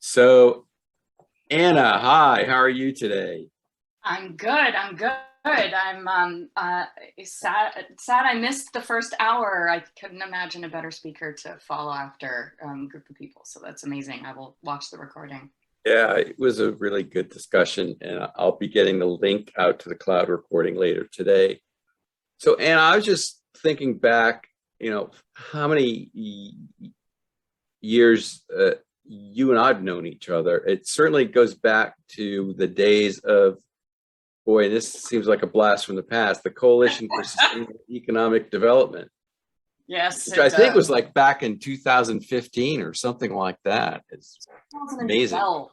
So, Anna, hi, how are you today? I'm good. I'm good. I'm sad I missed the first hour. I couldn't imagine a better speaker to follow after group of people. So that's amazing. I will watch the recording. Yeah, it was a really good discussion, and I'll be getting the link out to the cloud recording later today. So, Anna, I was just thinking back, how many years you and I've known each other. It certainly goes back to the days of, boy, this seems like a blast from the past, the Coalition for Sustainable Economic Development, Yes, which I it think was like back in 2015 or something like that. It's amazing. 2012.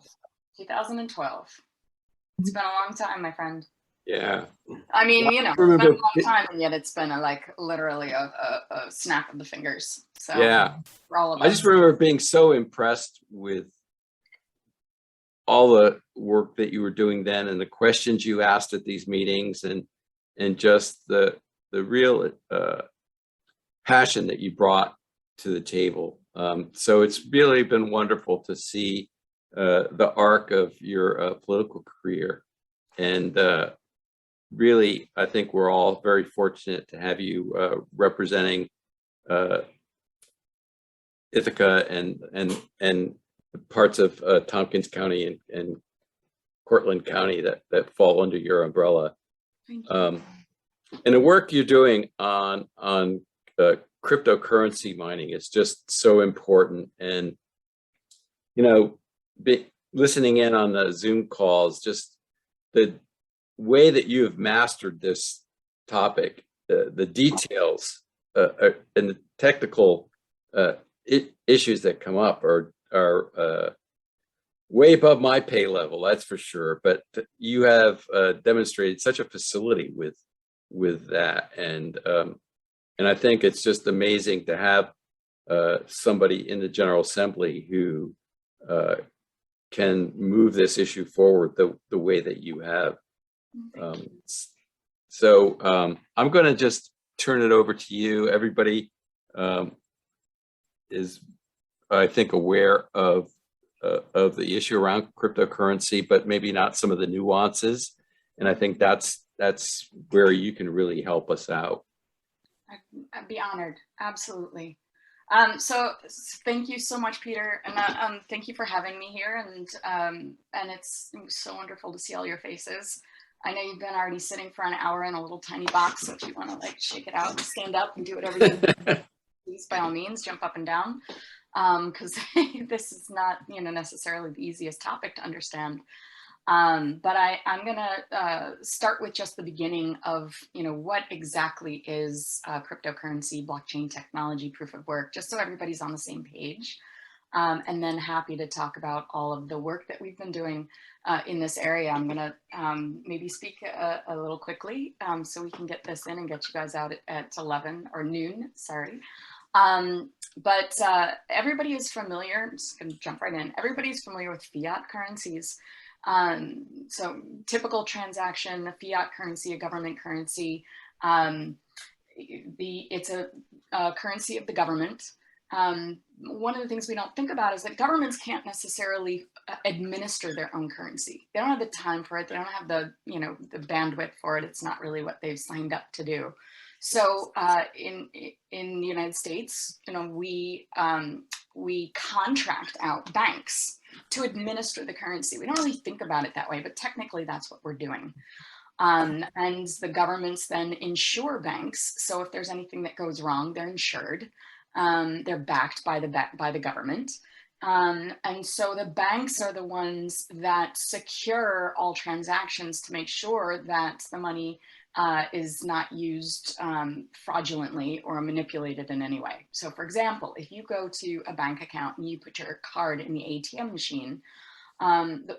2012. It's been a long time, my friend. Yeah. I Well, mean, I it's been a remember, long time, and yet it's been literally a snap of the fingers. So yeah. for all of I just us. remember being so impressed with all the work that you were doing then and the questions you asked at these meetings and just the real passion that you brought to the table. So it's really been wonderful to see the arc of your political career. And really, I think we're all very fortunate to have you representing uh, Ithaca and parts of Tompkins County and Cortland County that fall under your umbrella. Thank you. And the work you're doing on cryptocurrency mining is just so important. And listening in on the Zoom calls, just the way that you have mastered this topic, the details and the technical issues that come up are way above my pay level, that's for sure. But you have demonstrated such a facility with that, and I think it's just amazing to have somebody in the General Assembly who can move this issue forward the way that you have. I'm going to just turn it over to you. Everybody is, I think, aware of the issue around cryptocurrency, but maybe not some of the nuances. And I think that's where you can really help us out. I'd be honored. Absolutely. So thank you so much, Peter, and thank you for having me here. And it's so wonderful to see all your faces. I know you've been already sitting for an hour in a little tiny box, so if you want to like shake it out and stand up and do whatever you do, please, by all means, jump up and down, because this is not necessarily the easiest topic to understand. But I'm going to start with just the beginning of, what exactly is cryptocurrency, blockchain technology, proof of work, just so everybody's on the same page. And then happy to talk about all of the work that we've been doing in this area. I'm going to maybe speak a little quickly so we can get this in and get you guys out at 11 or noon, sorry. But everybody is familiar, I'm just going to jump right in. Everybody's familiar with fiat currencies. So typical transaction, a fiat currency, a government currency, it's a currency of the government. One of the things we don't think about is that governments can't necessarily administer their own currency. They don't have the time for it. They don't have the the bandwidth for it. It's not really what they've signed up to do. So in the United States, we contract out banks to administer the currency. We don't really think about it that way, but technically that's what we're doing. And the governments then insure banks. So if there's anything that goes wrong, they're insured. They're backed by the government. And so the banks are the ones that secure all transactions to make sure that the money is not used fraudulently or manipulated in any way. So for example, if you go to a bank account and you put your card in the ATM machine,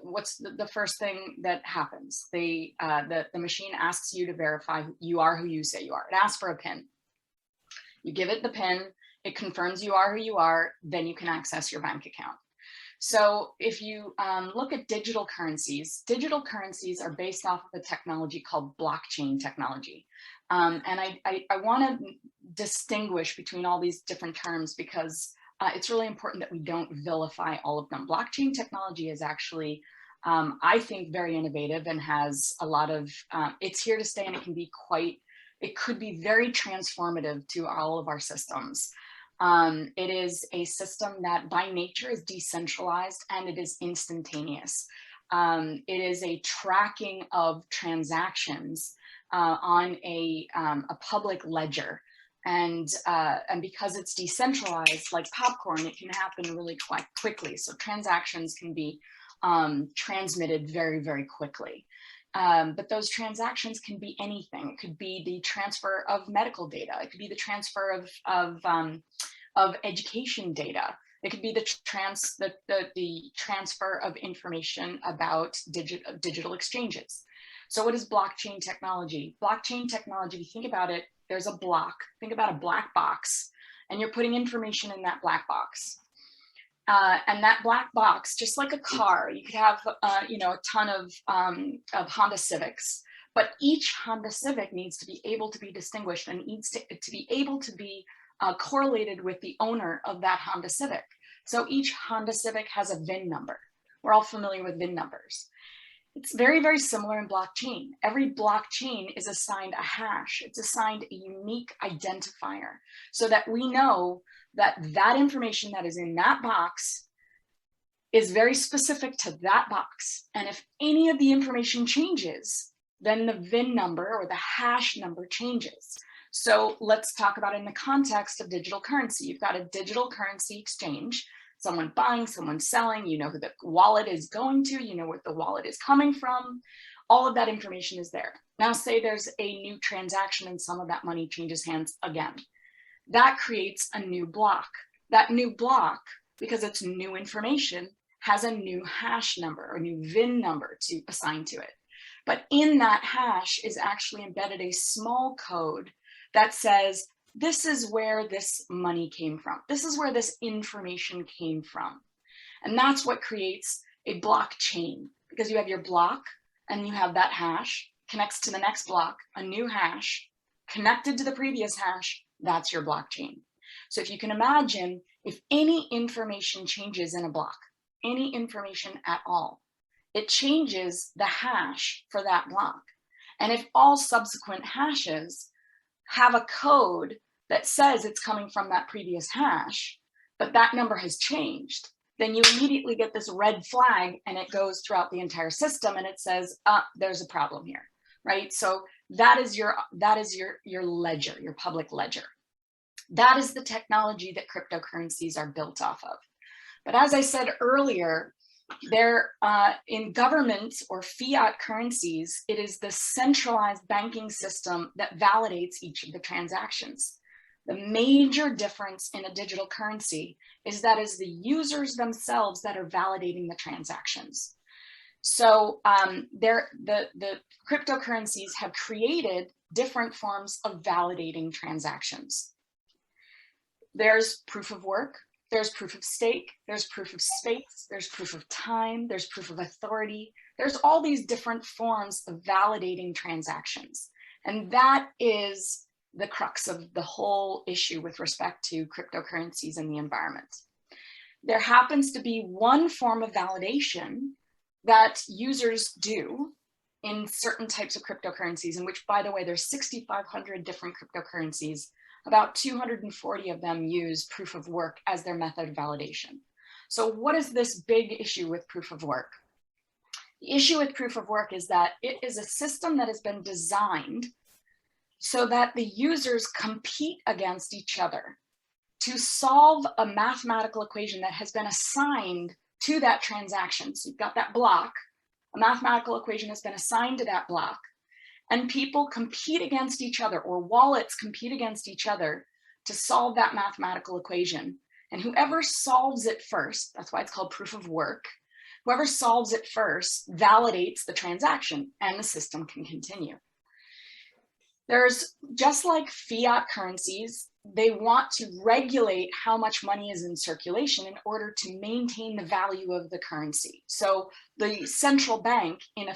what's the first thing that happens? The machine asks you to verify you are who you say you are. It asks for a PIN. You give it the PIN, it confirms you are who you are, then you can access your bank account. So if you look at digital currencies are based off of a technology called blockchain technology. And I want to distinguish between all these different terms because it's really important that we don't vilify all of them. Blockchain technology is actually, I think, very innovative and has a lot of, it's here to stay, and it can be it could be very transformative to all of our systems. It is a system that by nature is decentralized and it is instantaneous. It is a tracking of transactions on a public ledger. And because it's decentralized, like popcorn, it can happen really quite quickly. So transactions can be transmitted very, very quickly. But those transactions can be anything. It could be the transfer of medical data. It could be the transfer of education data. It could be the transfer of information about digital exchanges. So what is blockchain technology? Blockchain technology, if you think about it, there's a block. Think about a black box, and you're putting information in that black box. And that black box, just like a car, you could have a ton of Honda Civics, but each Honda Civic needs to be able to be distinguished and needs to be able to be correlated with the owner of that Honda Civic. So each Honda Civic has a VIN number. We're all familiar with VIN numbers. It's very, very similar in blockchain. Every blockchain is assigned a hash. It's assigned a unique identifier so that we know that that information that is in that box is very specific to that box. And if any of the information changes, then the VIN number or the hash number changes. So let's talk about it in the context of digital currency. You've got a digital currency exchange, someone buying, someone selling, you know who the wallet is going to, you know where the wallet is coming from. All of that information is there. Now say there's a new transaction and some of that money changes hands again. That creates a new block. That new block, because it's new information, has a new hash number or new VIN number to assign to it. But in that hash is actually embedded a small code that says, this is where this money came from. This is where this information came from. And that's what creates a blockchain, because you have your block and you have that hash connects to the next block, a new hash connected to the previous hash. That's your blockchain. So if you can imagine, if any information changes in a block, any information at all, it changes the hash for that block. And if all subsequent hashes have a code that says it's coming from that previous hash, but that number has changed, then you immediately get this red flag and it goes throughout the entire system and it says, there's a problem here, right? So that is your ledger, your public ledger. That is the technology that cryptocurrencies are built off of. But as I said earlier, they're in government or fiat currencies, it is the centralized banking system that validates each of the transactions. The major difference in a digital currency is that it's the users themselves that are validating the transactions. So the cryptocurrencies have created different forms of validating transactions. There's proof of work, there's proof of stake, there's proof of space, there's proof of time, there's proof of authority. There's all these different forms of validating transactions. And that is the crux of the whole issue with respect to cryptocurrencies and the environment. There happens to be one form of validation that users do in certain types of cryptocurrencies, in which, by the way, there's 6,500 different cryptocurrencies. About 240 of them use proof of work as their method of validation. So what is this big issue with proof of work? The issue with proof of work is that it is a system that has been designed so that the users compete against each other to solve a mathematical equation that has been assigned to that transaction. So you've got that block, a mathematical equation has been assigned to that block, and people compete against each other, or wallets compete against each other to solve that mathematical equation. And whoever solves it first, that's why it's called proof of work, whoever solves it first validates the transaction and the system can continue. There's, just like fiat currencies, they want to regulate how much money is in circulation in order to maintain the value of the currency. So the central bank in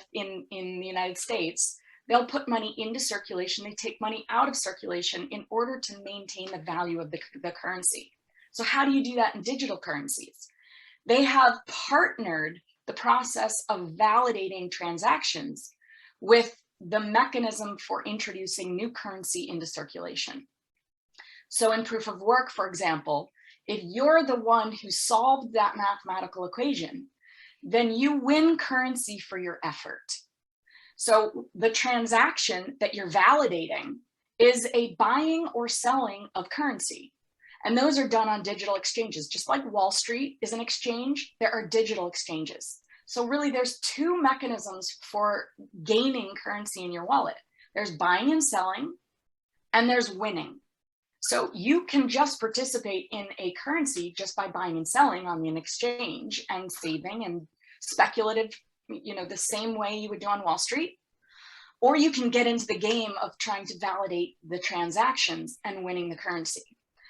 the United States, they'll put money into circulation, they take money out of circulation in order to maintain the value of the currency. So how do you do that in digital currencies? They have partnered the process of validating transactions with the mechanism for introducing new currency into circulation. So in proof of work, for example, if you're the one who solved that mathematical equation, then you win currency for your effort. So the transaction that you're validating is a buying or selling of currency. And those are done on digital exchanges. Just like Wall Street is an exchange, there are digital exchanges. So really there's two mechanisms for gaining currency in your wallet. There's buying and selling, and there's winning. So you can just participate in a currency just by buying and selling on an exchange and saving and speculative, the same way you would do on Wall Street. Or you can get into the game of trying to validate the transactions and winning the currency.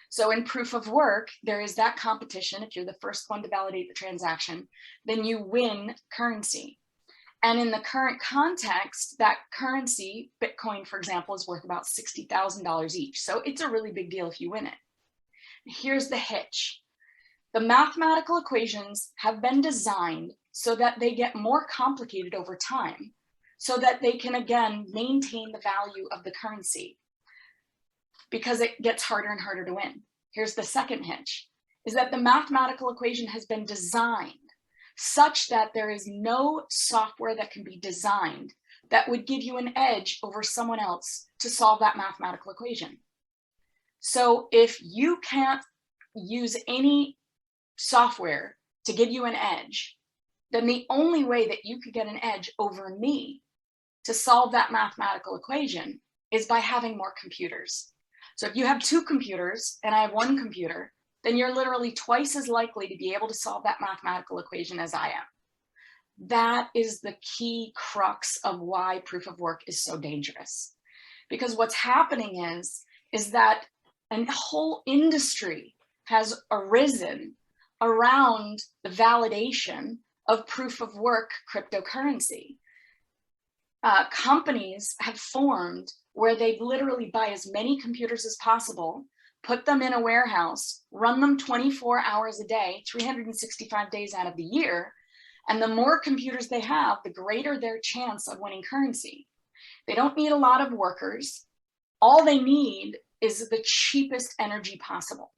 So in proof of work, there is that competition. If you're the first one to validate the transaction, then you win currency. And in the current context, that currency, Bitcoin, for example, is worth about $60,000 each. So it's a really big deal if you win it. Here's the hitch. The mathematical equations have been designed so that they get more complicated over time, so that they can, again, maintain the value of the currency, because it gets harder and harder to win. Here's the second hitch, is that the mathematical equation has been designed such that there is no software that can be designed that would give you an edge over someone else to solve that mathematical equation. So if you can't use any software to give you an edge, then the only way that you could get an edge over me to solve that mathematical equation is by having more computers. So if you have two computers and I have one computer, then you're literally twice as likely to be able to solve that mathematical equation as I am. That is the key crux of why proof of work is so dangerous. Because what's happening is that a whole industry has arisen around the validation of proof of work cryptocurrency. Companies have formed where they literally buy as many computers as possible, put them in a warehouse, run them 24 hours a day, 365 days out of the year. And the more computers they have, the greater their chance of winning currency. They don't need a lot of workers. All they need is the cheapest energy possible.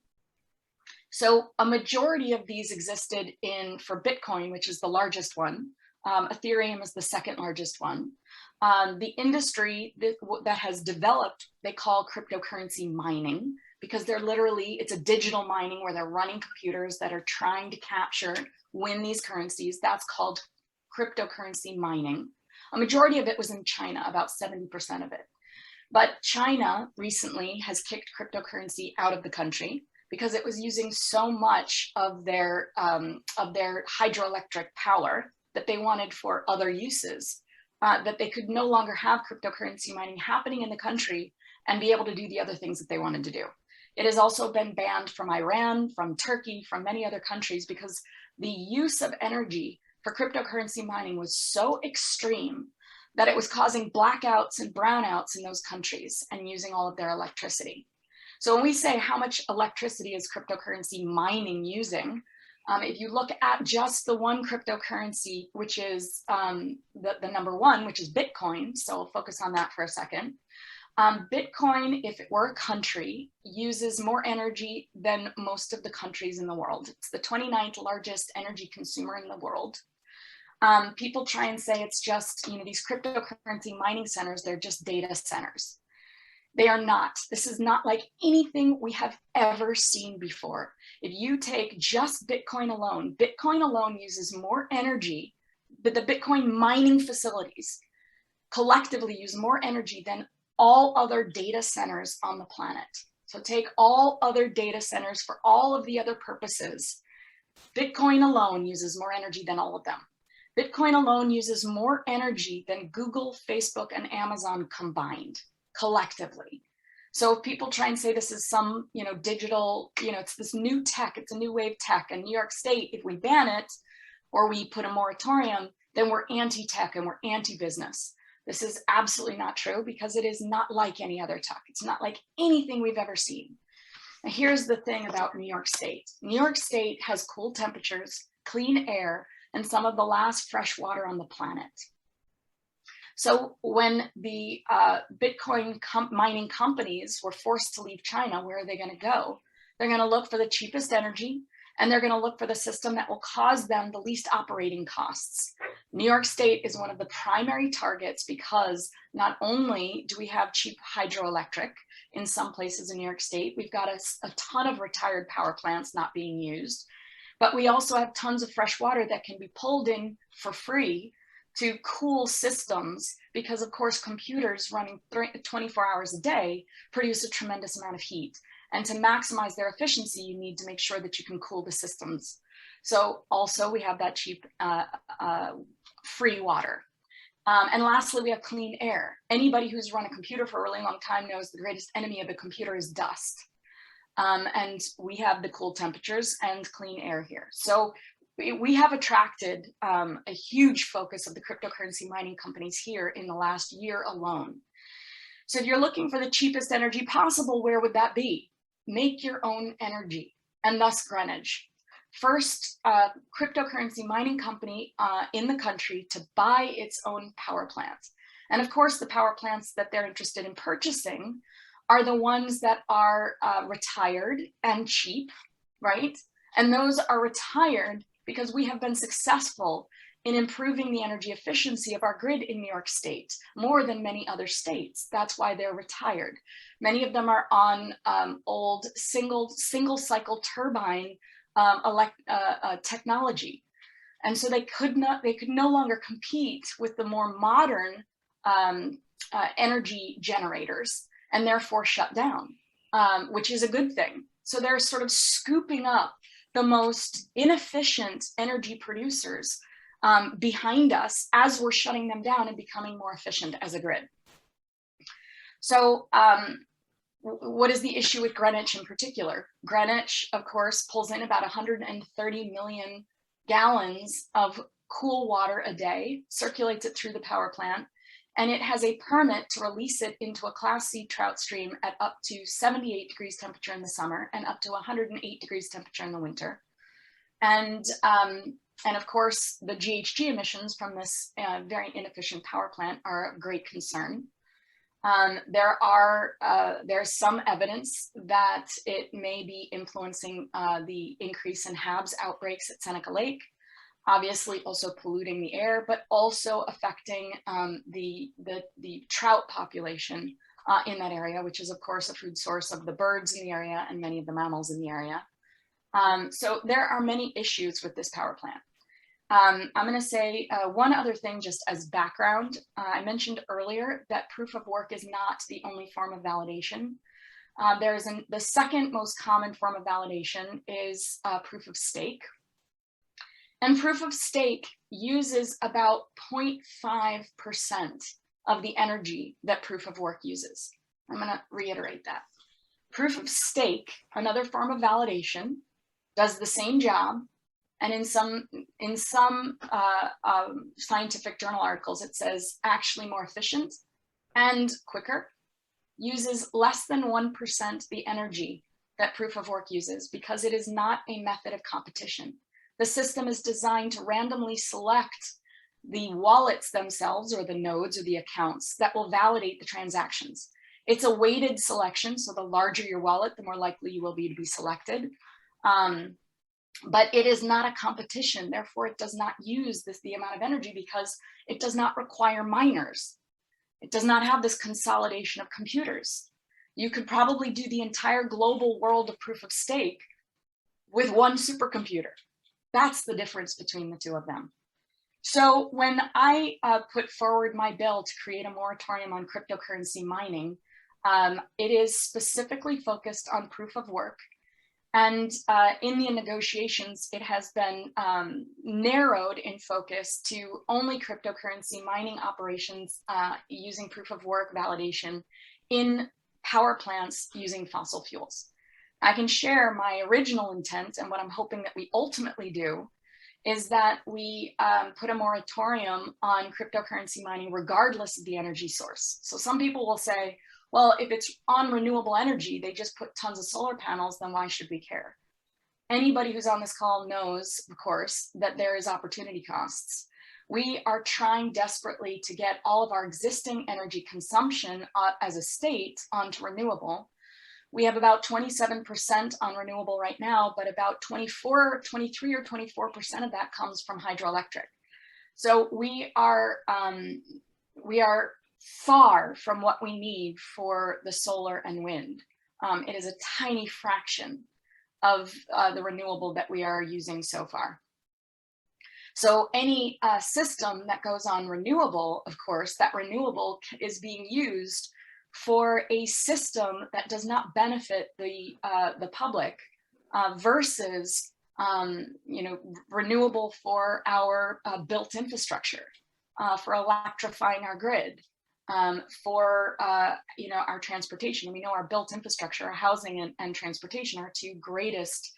So a majority of these existed for Bitcoin, which is the largest one. Ethereum is the second largest one. The industry that has developed, they call cryptocurrency mining, because it's a digital mining where they're running computers that are trying to win these currencies. That's called cryptocurrency mining. A majority of it was in China, about 70% of it. But China recently has kicked cryptocurrency out of the country because it was using so much of their hydroelectric power that they wanted for other uses, that they could no longer have cryptocurrency mining happening in the country and be able to do the other things that they wanted to do. It has also been banned from Iran, from Turkey, from many other countries, because the use of energy for cryptocurrency mining was so extreme that it was causing blackouts and brownouts in those countries and using all of their electricity. So when we say how much electricity is cryptocurrency mining using, if you look at just the one cryptocurrency, which is the number one, which is Bitcoin, so I'll focus on that for a second. Bitcoin, if it were a country, uses more energy than most of the countries in the world. It's the 29th largest energy consumer in the world. People try and say it's just, these cryptocurrency mining centers, they're just data centers. They are not. This is not like anything we have ever seen before. If you take just Bitcoin alone uses more energy, but the Bitcoin mining facilities collectively use more energy than all other data centers on the planet. So take all other data centers for all of the other purposes. Bitcoin alone uses more energy than all of them. Bitcoin alone uses more energy than Google, Facebook, and Amazon combined, collectively. So if people try and say this is some, digital, it's this new tech, it's a new wave tech, and New York State, if we ban it or we put a moratorium, then we're anti-tech and we're anti-business. This is absolutely not true, because it is not like any other tech. It's not like anything we've ever seen. Now, here's the thing about New York State. New York State has cool temperatures, clean air, and some of the last fresh water on the planet. So when the Bitcoin mining companies were forced to leave China, where are they going to go? They're going to look for the cheapest energy, and they're going to look for the system that will cause them the least operating costs. New York State is one of the primary targets because not only do we have cheap hydroelectric in some places in New York State, we've got a ton of retired power plants not being used, but we also have tons of fresh water that can be pulled in for free to cool systems, because of course computers running 24 hours a day produce a tremendous amount of heat. And to maximize their efficiency, you need to make sure that you can cool the systems. So also we have that cheap free water. And lastly, we have clean air. Anybody who's run a computer for a really long time knows the greatest enemy of a computer is dust. And we have the cool temperatures and clean air here. So we have attracted a huge focus of the cryptocurrency mining companies here in the last year alone. So if you're looking for the cheapest energy possible, where would that be? Make your own energy, and thus Greenwich. First cryptocurrency mining company in the country to buy its own power plant. And of course, the power plants that they're interested in purchasing are the ones that are retired and cheap, right? And those are retired because we have been successful in improving the energy efficiency of our grid in New York State, more than many other states. That's why they're retired. Many of them are on old single cycle turbine technology. And so they could no longer compete with the more modern energy generators, and therefore shut down, which is a good thing. So they're sort of scooping up the most inefficient energy producers behind us as we're shutting them down and becoming more efficient as a grid. So what is the issue with Greenwich in particular? Greenwich, of course, pulls in about 130 million gallons of cool water a day, circulates it through the power plant, and it has a permit to release it into a Class C trout stream at up to 78 degrees temperature in the summer and up to 108 degrees temperature in the winter. And of course, the GHG emissions from this very inefficient power plant are of great concern. There's some evidence that it may be influencing the increase in HABs outbreaks at Seneca Lake, obviously also polluting the air, but also affecting the trout population in that area, which is of course a food source of the birds in the area and many of the mammals in the area. So there are many issues with this power plant. I'm going to say one other thing just as background. I mentioned earlier that proof of work is not the only form of validation. The second most common form of validation is proof of stake. And proof of stake uses about 0.5% of the energy that proof of work uses. I'm going to reiterate that. Proof of stake, another form of validation, does the same job. And in some scientific journal articles, it says actually more efficient and quicker, uses less than 1% the energy that proof of work uses because it is not a method of competition. The system is designed to randomly select the wallets themselves or the nodes or the accounts that will validate the transactions. It's a weighted selection, so the larger your wallet, the more likely you will be to be selected. But it is not a competition, therefore it does not use the amount of energy because it does not require miners. It does not have this consolidation of computers. You could probably do the entire global world of proof of stake with one supercomputer. That's the difference between the two of them. So when I put forward my bill to create a moratorium on cryptocurrency mining, it is specifically focused on proof of work. And in the negotiations, it has been narrowed in focus to only cryptocurrency mining operations using proof of work validation in power plants using fossil fuels. I can share my original intent, and what I'm hoping that we ultimately do is that we put a moratorium on cryptocurrency mining regardless of the energy source. So some people will say, Well, if it's on renewable energy, they just put tons of solar panels, then why should we care? Anybody who's on this call knows, of course, that there is opportunity costs. We are trying desperately to get all of our existing energy consumption as a state onto renewable. We have about 27% on renewable right now, but about 23 or 24% of that comes from hydroelectric. So we are far from what we need for the solar and wind. It is a tiny fraction of the renewable that we are using so far. So any system that goes on renewable, of course, that renewable is being used for a system that does not benefit the public versus renewable for our built infrastructure, for electrifying our grid, for our transportation. We know our built infrastructure, our housing and transportation, are two greatest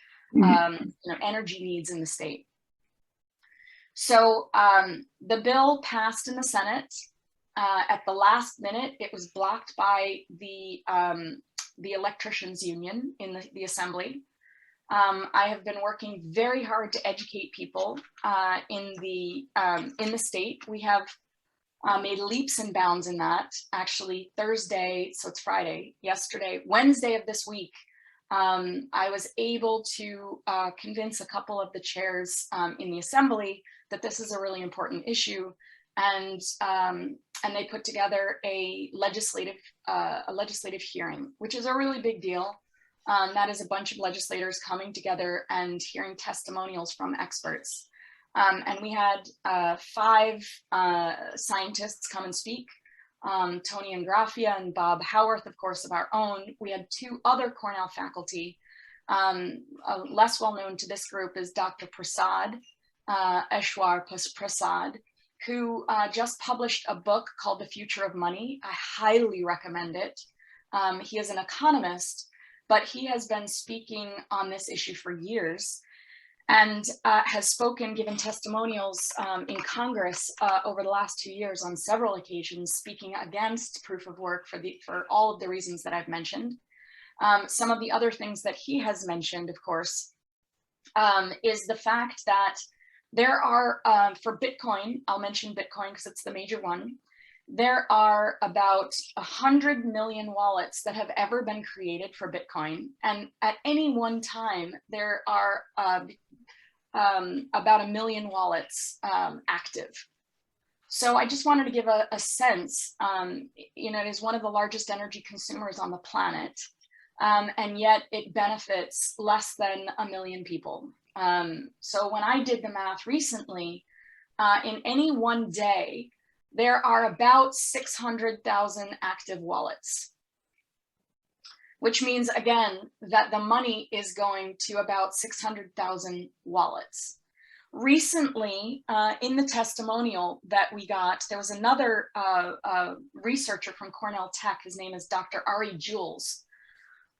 energy needs in the state. So the bill passed in the Senate. At the last minute, it was blocked by the electricians union in the Assembly. I have been working very hard to educate people in the state. We have made leaps and bounds in that. Actually, Thursday, so it's Friday, Wednesday of this week, I was able to convince a couple of the chairs in the Assembly that this is a really important issue, and they put together a legislative hearing, which is a really big deal. That is a bunch of legislators coming together and hearing testimonials from experts. And we had 5 scientists come and speak, Tony Ingraffia and Bob Howarth, of course, of our own. We had 2 other Cornell faculty. Less well known to this group is Dr. Prasad, Eshwar Prasad, who just published a book called The Future of Money. I highly recommend it. He is an economist, but he has been speaking on this issue for years, and has given testimonials in Congress over the last 2 years on several occasions, speaking against proof of work for all of the reasons that I've mentioned. Some of the other things that he has mentioned, of course, is the fact that there are, for Bitcoin, I'll mention Bitcoin because it's the major one, there are about 100 million wallets that have ever been created for Bitcoin. And at any one time, there are about 1 million wallets active. So I just wanted to give a sense, it is one of the largest energy consumers on the planet, and yet it benefits less than 1 million people. So when I did the math recently, in any one day, there are about 600,000 active wallets, which means, again, that the money is going to about 600,000 wallets. Recently, in the testimonial that we got, there was another researcher from Cornell Tech. His name is Dr. Ari Jules.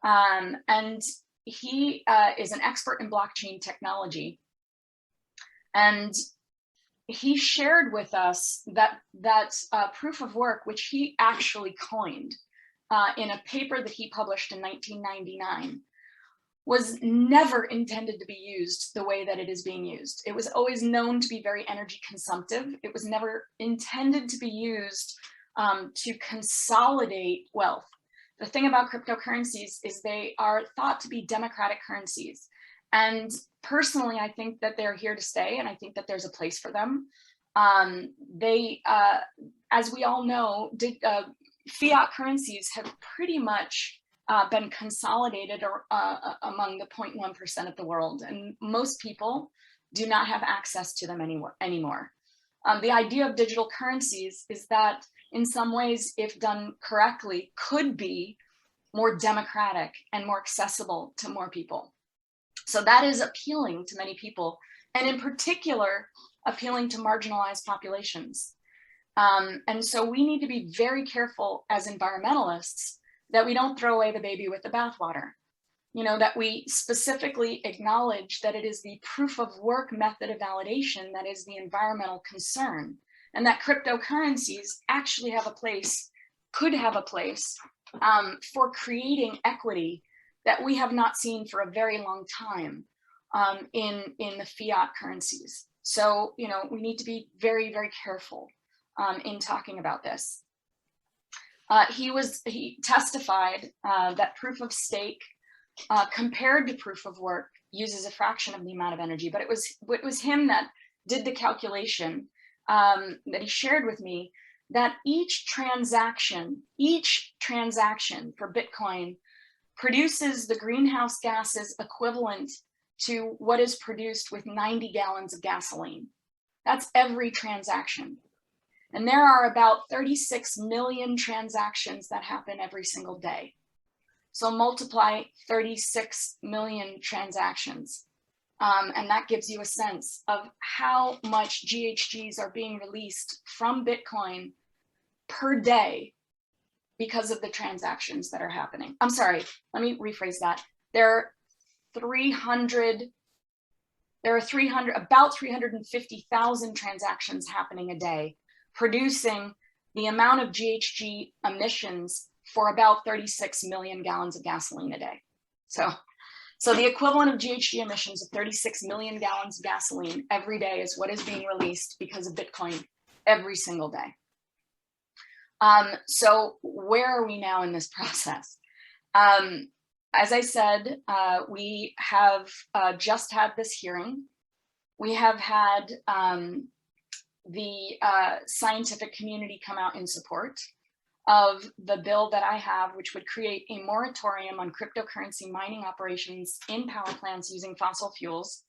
And he is an expert in blockchain technology. And he shared with us that proof of work, which he actually coined in a paper that he published in 1999, was never intended to be used the way that it is being used. It was always known to be very energy consumptive. It was never intended to be used to consolidate wealth. The thing about cryptocurrencies is they are thought to be democratic currencies. And personally, I think that they're here to stay, and I think that there's a place for them. As we all know, fiat currencies have pretty much been consolidated among the 0.1% of the world, and most people do not have access to them anymore. The idea of digital currencies is that in some ways, if done correctly, could be more democratic and more accessible to more people. So that is appealing to many people, and in particular, appealing to marginalized populations. And so we need to be very careful as environmentalists that we don't throw away the baby with the bathwater. That we specifically acknowledge that it is the proof of work method of validation that is the environmental concern, and that cryptocurrencies actually have a place, could have a place for creating equity that we have not seen for a very long time in the fiat currencies. So, you know, we need to be very, very careful in talking about this. He testified that proof of stake compared to proof of work uses a fraction of the amount of energy, but it was him that did the calculation that he shared with me, that each transaction for Bitcoin produces the greenhouse gases equivalent to what is produced with 90 gallons of gasoline. That's every transaction. And there are about 36 million transactions that happen every single day. So multiply 36 million transactions. And that gives you a sense of how much GHGs are being released from Bitcoin per day because of the transactions that are happening. I'm sorry, let me rephrase that. There are about 350,000 transactions happening a day, producing the amount of GHG emissions for about 36 million gallons of gasoline a day. So the equivalent of GHG emissions of 36 million gallons of gasoline every day is what is being released because of Bitcoin every single day. So where are we now in this process? As I said, we have just had this hearing. We have had the scientific community come out in support of the bill that I have, which would create a moratorium on cryptocurrency mining operations in power plants using fossil fuels,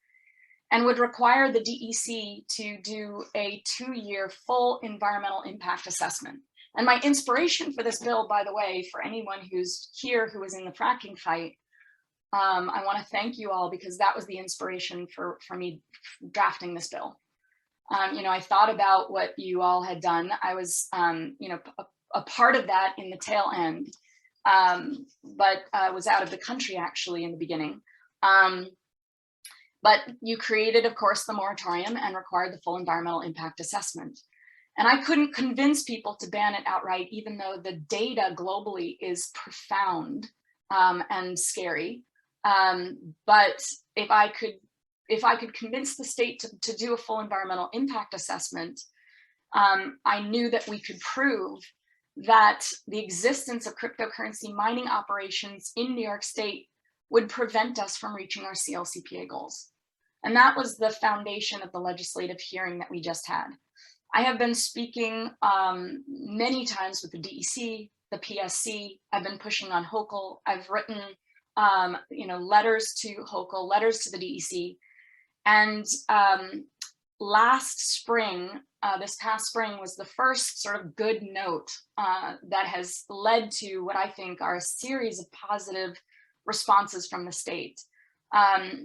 and would require the DEC to do a 2-year full environmental impact assessment. And my inspiration for this bill, by the way, for anyone who's here who was in the fracking fight, I want to thank you all, because that was the inspiration for me drafting this bill. You know, I thought about what you all had done. I was, you know, a part of that in the tail end, but was out of the country actually in the beginning. But you created, of course, the moratorium and required the full environmental impact assessment. And I couldn't convince people to ban it outright, even though the data globally is profound and scary. But if I could convince the state to do a full environmental impact assessment, I knew that we could prove that the existence of cryptocurrency mining operations in New York State would prevent us from reaching our CLCPA goals. And that was the foundation of the legislative hearing that we just had. I have been speaking many times with the DEC, the PSC. I've been pushing on Hochul. I've written you know, letters to Hochul, letters to the DEC. And last spring, this past spring, was the first sort of good note that has led to what I think are a series of positive responses from the state.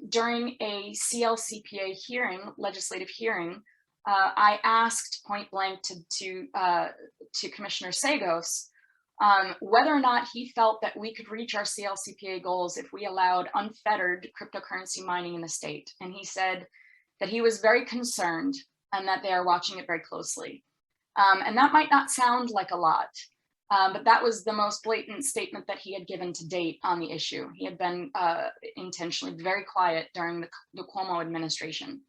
During a CLCPA hearing, legislative hearing, I asked point blank to Commissioner Sagos whether or not he felt that we could reach our CLCPA goals if we allowed unfettered cryptocurrency mining in the state. And he said that he was very concerned and that they are watching it very closely. And that might not sound like a lot, but that was the most blatant statement that he had given to date on the issue. He had been intentionally very quiet during the Cuomo administration,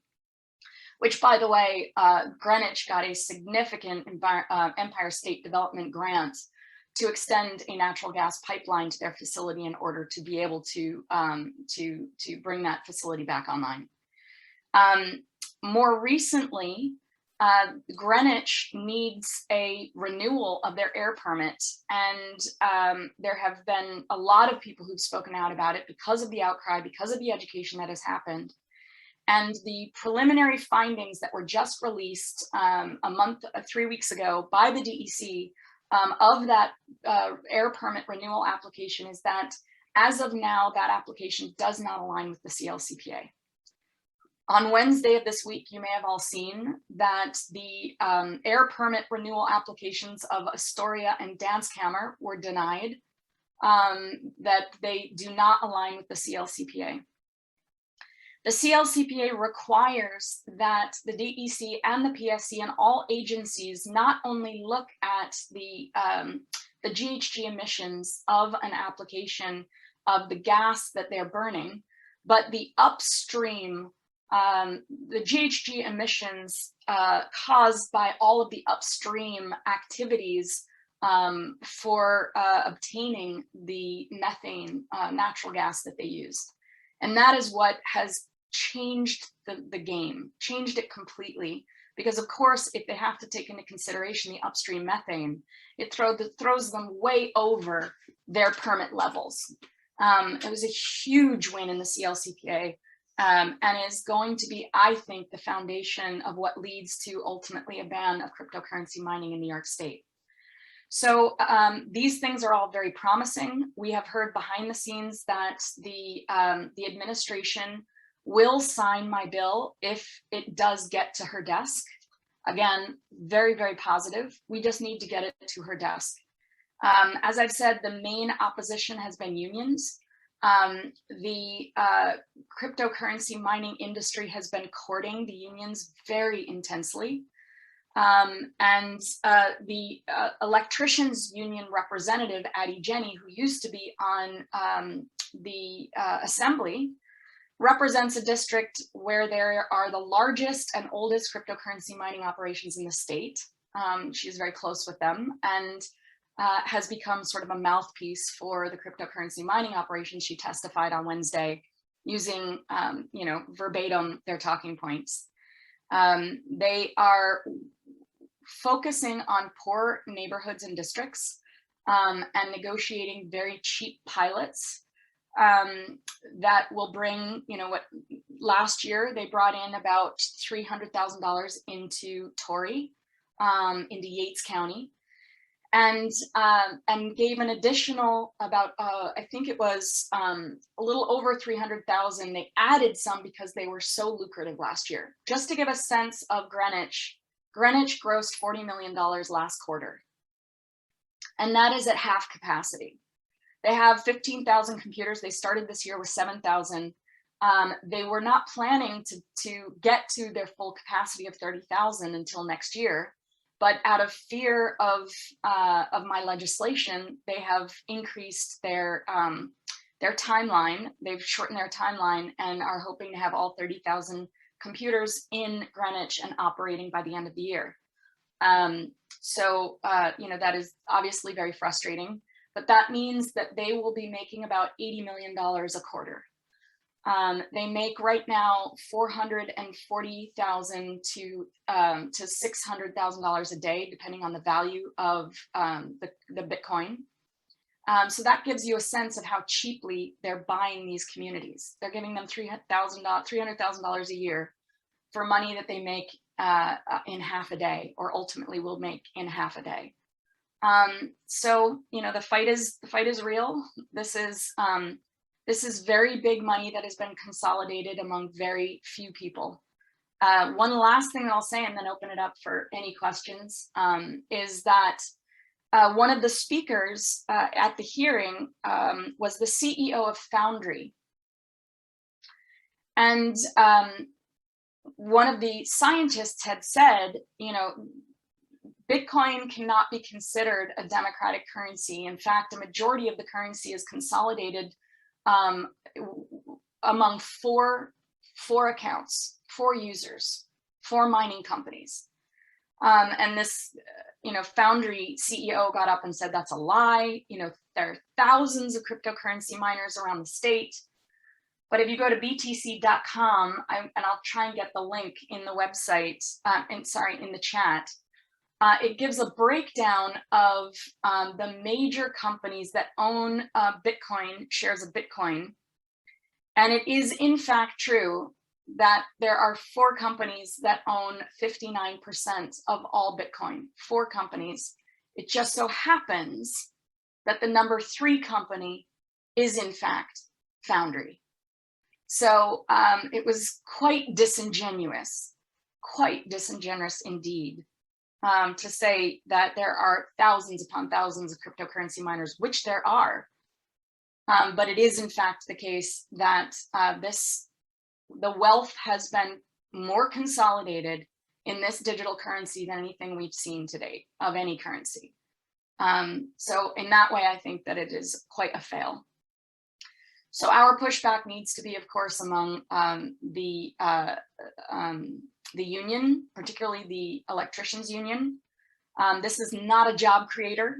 which, by the way, Greenwich got a significant Empire State Development grant to extend a natural gas pipeline to their facility in order to be able to bring that facility back online. More recently, Greenwich needs a renewal of their air permit, and there have been a lot of people who've spoken out about it because of the outcry, because of the education that has happened. And the preliminary findings that were just released 3 weeks ago by the DEC of that air permit renewal application is that as of now, that application does not align with the CLCPA. On Wednesday of this week, you may have all seen that the air permit renewal applications of Astoria and Dancehammer were denied, that they do not align with the CLCPA. The CLCPA requires that the DEC and the PSC and all agencies not only look at the the GHG emissions of an application of the gas that they're burning, but the upstream, the GHG emissions caused by all of the upstream activities for obtaining the methane natural gas that they used. And that is what has changed the game, changed it completely. Because of course, if they have to take into consideration the upstream methane, it throws them way over their permit levels. It was a huge win in the CLCPA, and is going to be, I think, the foundation of what leads to ultimately a ban of cryptocurrency mining in New York State. So these things are all very promising. We have heard behind the scenes that the administration will sign my bill if it does get to her desk. Again, very, very positive. We just need to get it to her desk. As I've said, the main opposition has been unions. The cryptocurrency mining industry has been courting the unions very intensely. And the electricians union representative, Addie Jenny, who used to be on the assembly, represents a district where there are the largest and oldest cryptocurrency mining operations in the state. She's very close with them and has become sort of a mouthpiece for the cryptocurrency mining operations. She testified on Wednesday using, verbatim their talking points. They are focusing on poor neighborhoods and districts and negotiating very cheap pilots that will bring, what last year they brought in about $300,000 into Torrey, into Yates County, and gave an additional about, I think it was a little over 300,000. They added some because they were so lucrative last year. Just to give a sense of Greenwich grossed $40 million last quarter, and that is at half capacity. They have 15,000 computers. They started this year with 7,000. They were not planning to get to their full capacity of 30,000 until next year, but out of fear of my legislation, they have increased their timeline. They've shortened their timeline and are hoping to have all 30,000 computers in Greenwich and operating by the end of the year. That is obviously very frustrating. But that means that they will be making about $80 million a quarter. They make right now $440,000 to $600,000 a day, depending on the value of the Bitcoin. So that gives you a sense of how cheaply they're buying these communities. They're giving them $300,000 a year for money that they make in half a day, or ultimately will make in half a day. The fight is real. This is very big money that has been consolidated among very few people. One last thing that I'll say, and then open it up for any questions, is that one of the speakers at the hearing was the CEO of Foundry. And one of the scientists had said, Bitcoin cannot be considered a democratic currency. In fact, a majority of the currency is consolidated among four accounts, 4 users, 4 mining companies. And this, Foundry CEO got up and said, that's a lie. There are thousands of cryptocurrency miners around the state. But if you go to btc.com, and I'll try and get the link in the website, in the chat, it gives a breakdown of the major companies that own Bitcoin, shares of Bitcoin. And it is in fact true that there are 4 companies that own 59% of all Bitcoin, 4 companies. It just so happens that the number 3 company is in fact Foundry. So it was quite disingenuous indeed, to say that there are thousands upon thousands of cryptocurrency miners, which there are. But it is in fact the case that the wealth has been more consolidated in this digital currency than anything we've seen to date of any currency. So in that way, I think that it is quite a fail. So our pushback needs to be, of course, among the union, particularly the electricians union. This is not a job creator.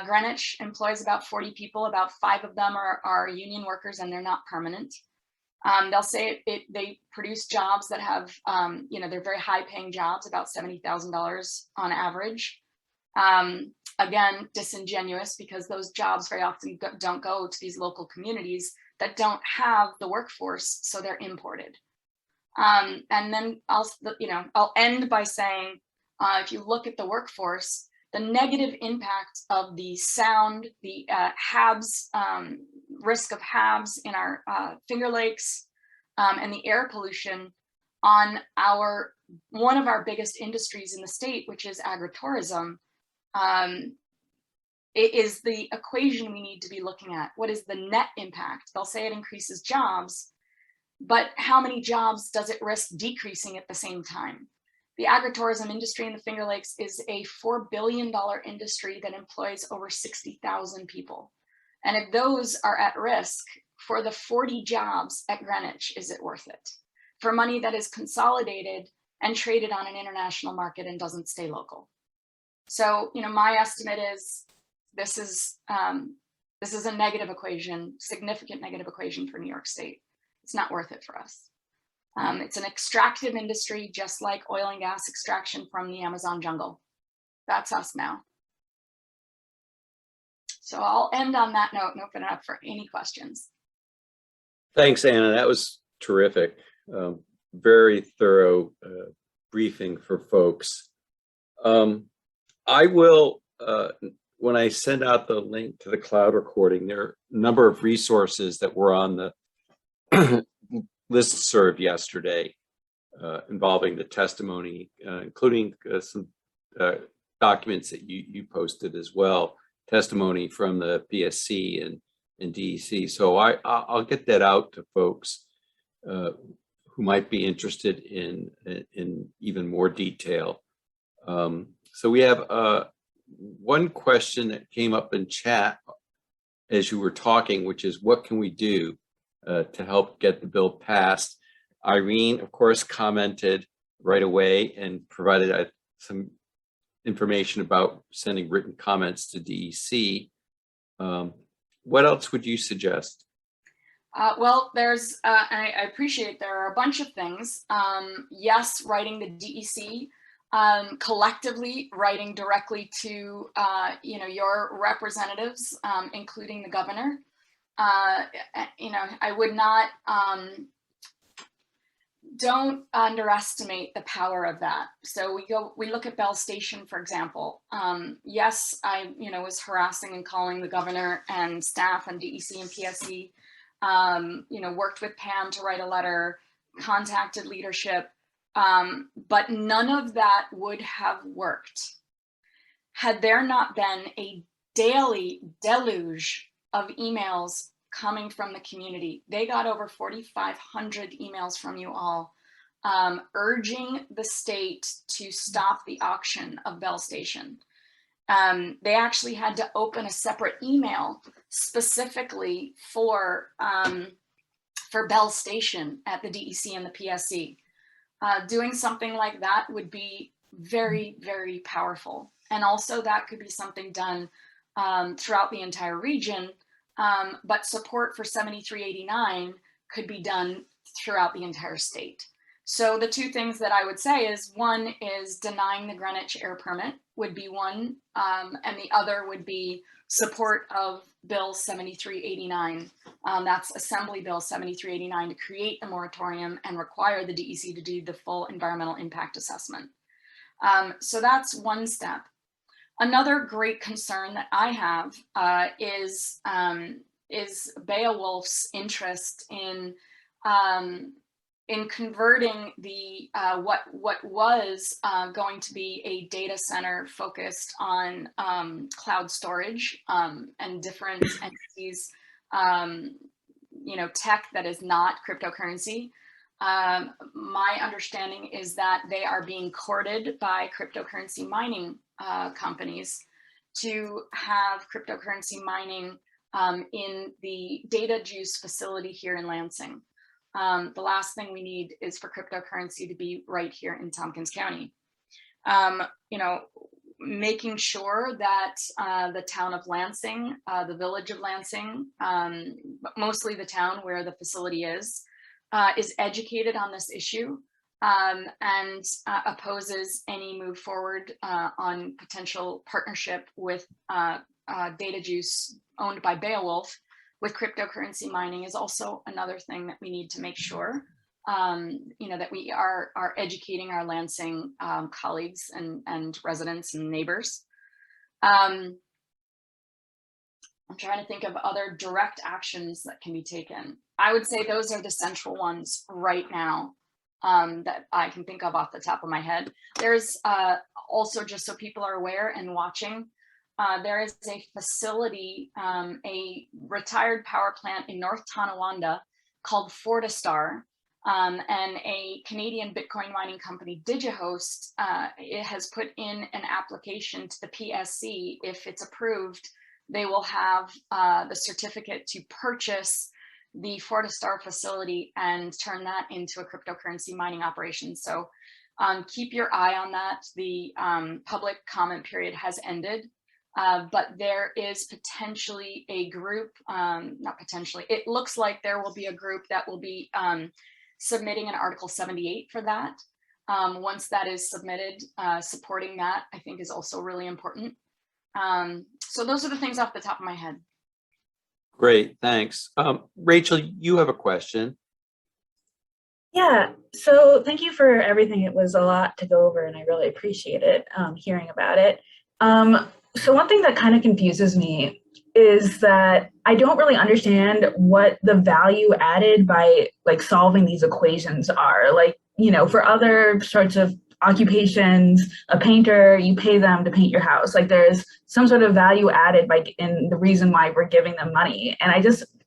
Greenwich employs about 40 people. About 5 of them are union workers, and they're not permanent. They'll say they produce jobs that have, they're very high-paying jobs, about $70,000 on average. Again, disingenuous, because those jobs very often don't go to these local communities that don't have the workforce, so they're imported. And then I'll end by saying, if you look at the workforce, the negative impact of the sound, the HABs, risk of HABs in our Finger Lakes, and the air pollution on one of our biggest industries in the state, which is agritourism. It is the equation we need to be looking at. What is the net impact? They'll say it increases jobs, but how many jobs does it risk decreasing at the same time? The agritourism industry in the Finger Lakes is a $4 billion industry that employs over 60,000 people. And if those are at risk, for the 40 jobs at Greenwich, is it worth it? For money that is consolidated and traded on an international market and doesn't stay local. So, my estimate is this is a negative equation, significant negative equation for New York State. It's not worth it for us. It's an extractive industry, just like oil and gas extraction from the Amazon jungle. That's us now. So I'll end on that note and open it up for any questions. Thanks, Anna. That was terrific. Very thorough briefing for folks. I will, when I send out the link to the cloud recording, there are a number of resources that were on the listserv yesterday involving the testimony, including some documents that you posted as well, testimony from the PSC and DEC. So I'll get that out to folks who might be interested in even more detail. So we have one question that came up in chat as you were talking, which is what can we do to help get the bill passed? Irene, of course, commented right away and provided some information about sending written comments to DEC. What else would you suggest? Well, there's, I appreciate there are a bunch of things. Yes, writing the DEC, collectively writing directly to, your representatives, including the governor. I would not, don't underestimate the power of that. So we look at Bell Station, for example. Yes, I, was harassing and calling the governor and staff and DEC and PSC, worked with Pam to write a letter, contacted leadership, but none of that would have worked had there not been a daily deluge of emails coming from the community. They got over 4,500 emails from you all, urging the state to stop the auction of Bell Station. They actually had to open a separate email specifically for Bell Station at the DEC and the PSC. Doing something like that would be very, very powerful. And also that could be something done throughout the entire region, but support for 7389 could be done throughout the entire state. So the two things that I would say is, one is denying the Greenwich air permit would be one, and the other would be support of Bill 7389. That's Assembly Bill 7389 to create a moratorium and require the DEC to do the full environmental impact assessment. So that's one step. Another great concern that I have is Beowulf's interest in converting the what was going to be a data center focused on cloud storage and different entities, tech that is not cryptocurrency. My understanding is that they are being courted by cryptocurrency mining companies to have cryptocurrency mining in the data juice facility here in Lansing. The last thing we need is for cryptocurrency to be right here in Tompkins County. You know, making sure that the town of Lansing, the village of Lansing, but mostly the town where the facility is educated on this issue and opposes any move forward on potential partnership with data juice owned by Beowulf with cryptocurrency mining is also another thing that we need to make sure, you know, that we are educating our Lansing colleagues and residents and neighbors. I'm trying to think of other direct actions that can be taken. I would say those are the central ones right now that I can think of off the top of my head. There's also, just so people are aware and watching, there is a facility, a retired power plant in North Tonawanda called Fortistar, and a Canadian Bitcoin mining company, DigiHost, it has put in an application to the PSC. If it's approved, they will have the certificate to purchase the Fortistar facility and turn that into a cryptocurrency mining operation. So keep your eye on that. The public comment period has ended. But there is potentially a group, not potentially, it looks like there will be a group that will be submitting an Article 78 for that. Once that is submitted, supporting that, I think, is also really important. So those are the things off the top of my head. Great, thanks. Rachel, you have a question. Yeah, so thank you for everything. It was a lot to go over and I really appreciate it, hearing about it. So one thing that kind of confuses me is that I don't really understand what the value added by like solving these equations are. Like, you know, for other sorts of occupations, a painter, you pay them to paint your house. Like there's some sort of value added by in the reason why we're giving them money. And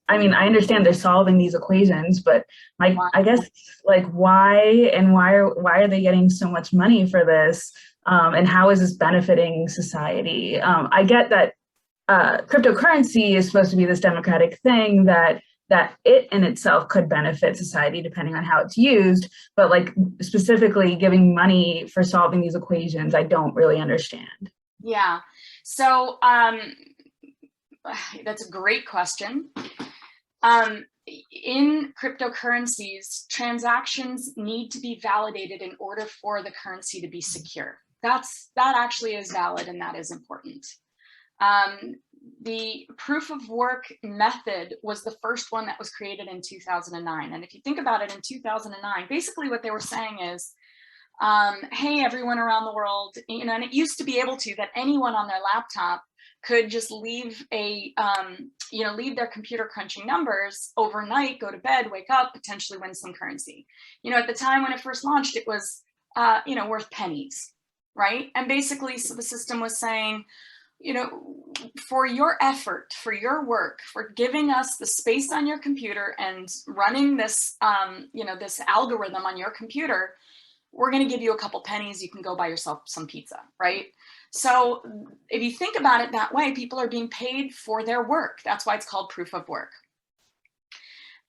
I mean, I understand they're solving these equations, but like, I guess like why are they getting so much money for this? And how is this benefiting society? I get that cryptocurrency is supposed to be this democratic thing that it in itself could benefit society depending on how it's used, but like specifically giving money for solving these equations, I don't really understand. Yeah, so that's a great question. In cryptocurrencies, transactions need to be validated in order for the currency to be secure. That actually is valid and that is important. The proof of work method was the first one that was created in 2009. And if you think about it, in 2009, basically what they were saying is, hey, everyone around the world, you know, and it used to be able to, that anyone on their laptop could just leave a, you know, leave their computer crunching numbers overnight, go to bed, wake up, potentially win some currency. You know, at the time when it first launched, it was, you know, worth pennies, right? And basically, so the system was saying, you know, for your effort, for your work, for giving us the space on your computer and running this, you know, this algorithm on your computer, we're going to give you a couple pennies. You can go buy yourself some pizza, right? So if you think about it that way, people are being paid for their work. That's why it's called proof of work.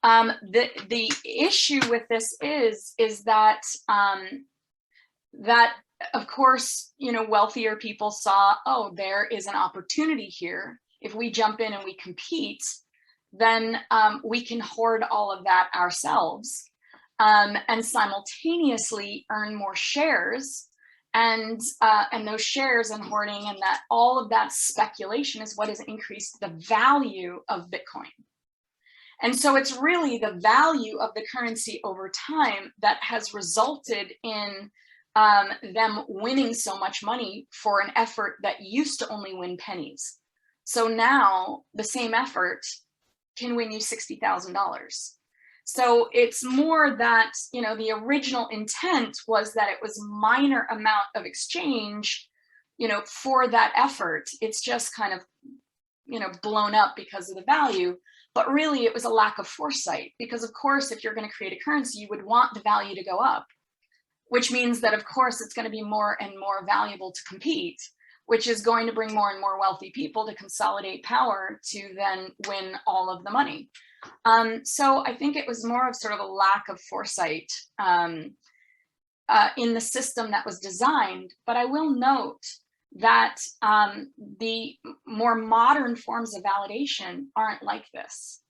The issue with this is that that of course, you know, wealthier people saw, oh, there is an opportunity here. If we jump in and we compete, then we can hoard all of that ourselves and simultaneously earn more shares. And those shares and hoarding and that all of that speculation is what has increased the value of Bitcoin. And so it's really the value of the currency over time that has resulted in them winning so much money for an effort that used to only win pennies. So now the same effort can win you $60,000. So it's more that, you know, the original intent was that it was minor amount of exchange, you know, for that effort. It's just kind of, you know, blown up because of the value. But really it was a lack of foresight, because of course, if you're going to create a currency, you would want the value to go up, which means that of course it's going to be more and more valuable to compete. which is going to bring more and more wealthy people to consolidate power to then win all of the money. So I think it was more of sort of a lack of foresight in the system that was designed. But I will note that the more modern forms of validation aren't like this.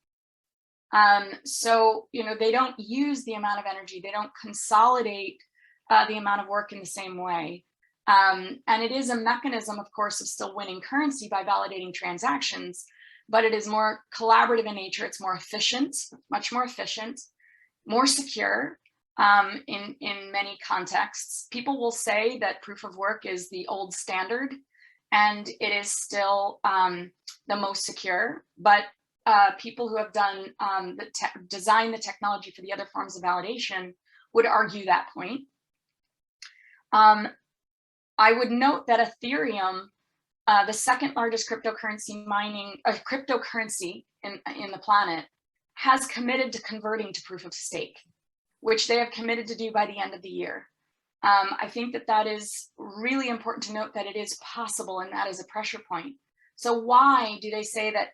So, you know, they don't use the amount of energy, they don't consolidate the amount of work in the same way. And it is a mechanism, of course, of still winning currency by validating transactions, but it is more collaborative in nature. It's more efficient, much more efficient, more secure in many contexts. People will say that proof of work is the old standard, and it is still the most secure, but people who have done designed the technology for the other forms of validation would argue that point. I would note that Ethereum, the second largest cryptocurrency cryptocurrency in the planet, has committed to converting to proof of stake, which they have committed to do by the end of the year. I think that that is really important to note, that it is possible, and that is a pressure point. So why do they say that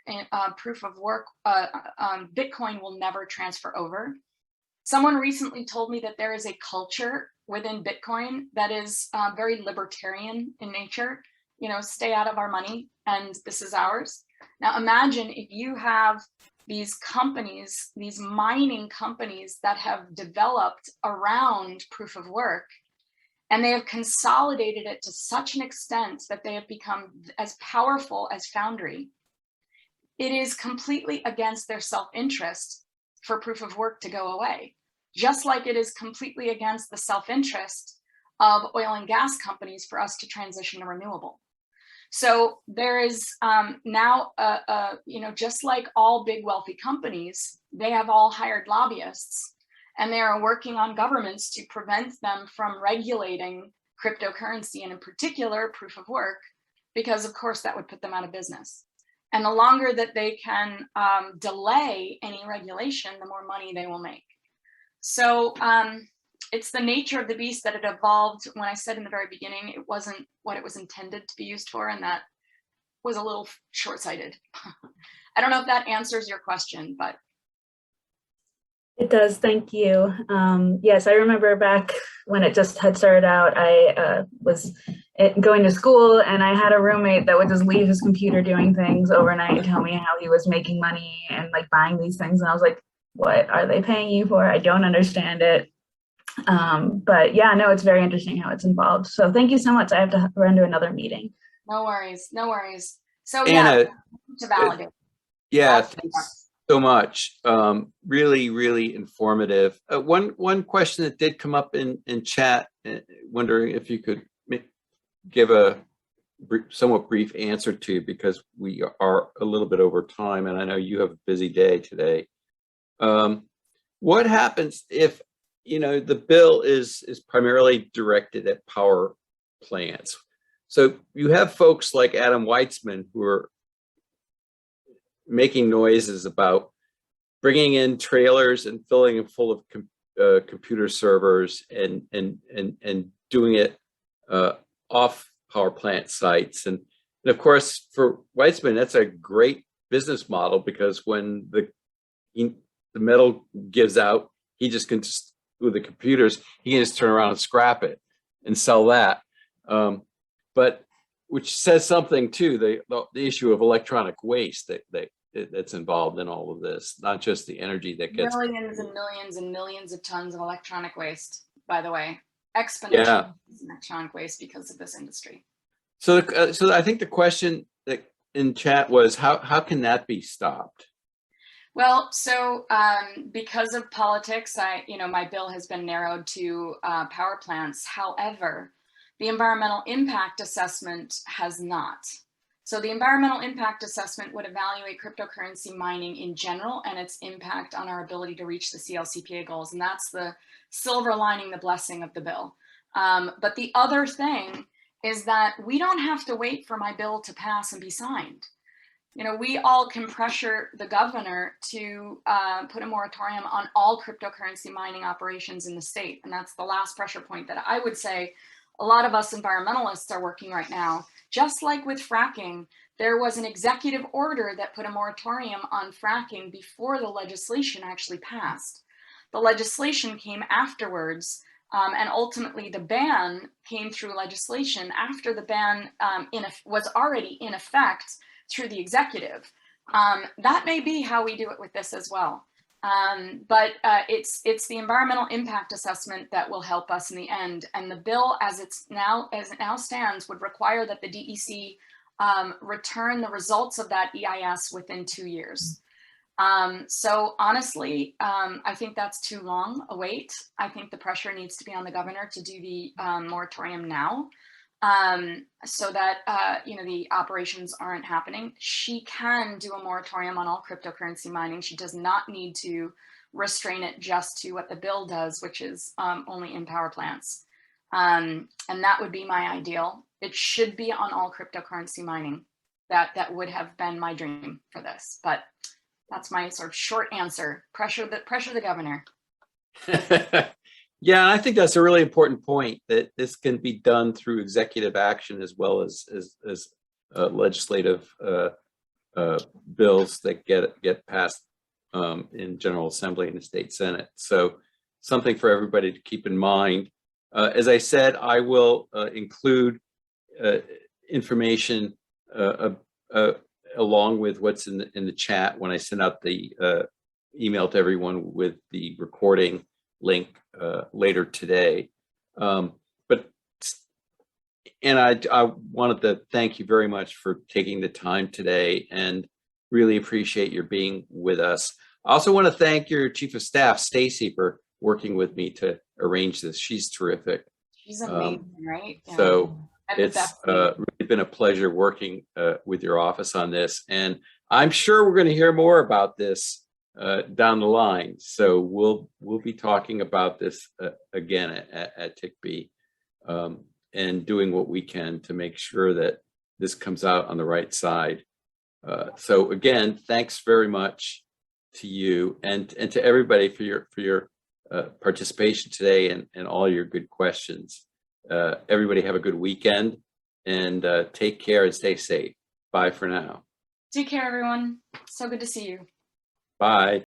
proof of work, Bitcoin will never transfer over? Someone recently told me that there is a culture within Bitcoin that is very libertarian in nature. You know, stay out of our money and this is ours. Now imagine if you have these companies, these mining companies that have developed around proof of work, and they have consolidated it to such an extent that they have become as powerful as Foundry. It is completely against their self-interest for proof of work to go away, just like it is completely against the self-interest of oil and gas companies for us to transition to renewable. So there is now, you know, just like all big wealthy companies, they have all hired lobbyists, and they are working on governments to prevent them from regulating cryptocurrency, and in particular proof of work, because of course that would put them out of business. And the longer that they can delay any regulation, the more money they will make. So it's the nature of the beast that it evolved. When I said in the very beginning, it wasn't what it was intended to be used for, and that was a little short-sighted. I don't know if that answers your question, but. It does, thank you. Yes, I remember back when it just had started out, I was going to school, and I had a roommate that would just leave his computer doing things overnight and tell me how he was making money and like buying these things. And I was like, what are they paying you for? I don't understand it. But yeah, no, it's very interesting how it's involved. So thank you so much. I have to run to another meeting. No worries, no worries. So Anna, yeah, to validate. Yeah, thanks so much. Really, really informative. One question that did come up in chat, wondering if you could give a somewhat brief answer to, because we are a little bit over time, and I know you have a busy day today. What happens if, you know, the bill is primarily directed at power plants? So you have folks like Adam Weitzman who are making noises about bringing in trailers and filling them full of computer servers and doing it off power plant sites. And of course, for Weitzman, that's a great business model, because when the metal gives out, he just can just, with the computers, he can just turn around and scrap it and sell that. But which says something too, the issue of electronic waste that's involved in all of this, not just the energy that gets millions and millions and millions of tons of electronic waste, by the way, exponential electronic waste because of this industry. So I think the question that in chat was, how can that be stopped? Well, so because of politics, my bill has been narrowed to power plants. However, the environmental impact assessment has not. So the environmental impact assessment would evaluate cryptocurrency mining in general and its impact on our ability to reach the CLCPA goals. And that's the silver lining, the blessing of the bill. But the other thing is that we don't have to wait for my bill to pass and be signed. You know, we all can pressure the governor to put a moratorium on all cryptocurrency mining operations in the state. And that's the last pressure point that I would say a lot of us environmentalists are working right now, just like with fracking, there was an executive order that put a moratorium on fracking before the legislation actually passed. The legislation came afterwards, and ultimately the ban came through legislation after the ban was already in effect through the executive. That may be how we do it with this as well. But it's the environmental impact assessment that will help us in the end. And the bill, as it now stands, would require that the DEC return the results of that EIS within 2 years. So honestly, I think that's too long a wait. I think the pressure needs to be on the governor to do the moratorium now, so that the operations aren't happening. She can do a moratorium on all cryptocurrency mining. She does not need to restrain it just to what the bill does, which is only in power plants. And that would be my ideal. It should be on all cryptocurrency mining. That would have been my dream for this, but that's my sort of short answer. Pressure the governor. Yeah, I think that's a really important point, that this can be done through executive action as well as legislative bills that get passed in General Assembly and the State Senate. So something for everybody to keep in mind. As I said, I will include information along with what's in the chat when I send out the email to everyone with the recording link later today. I wanted to thank you very much for taking the time today and really appreciate your being with us. I also want to thank your Chief of Staff, Stacy, for working with me to arrange this. She's terrific. She's amazing, right? Yeah. So it's really been a pleasure working with your office on this, and I'm sure we're going to hear more about this down the line. So we'll be talking about this again at TICB, and doing what we can to make sure that this comes out on the right side. So again, thanks very much to you and to everybody for your participation today and all your good questions. Everybody have a good weekend, and take care and stay safe. Bye for now. Take care, everyone. So good to see you. Bye.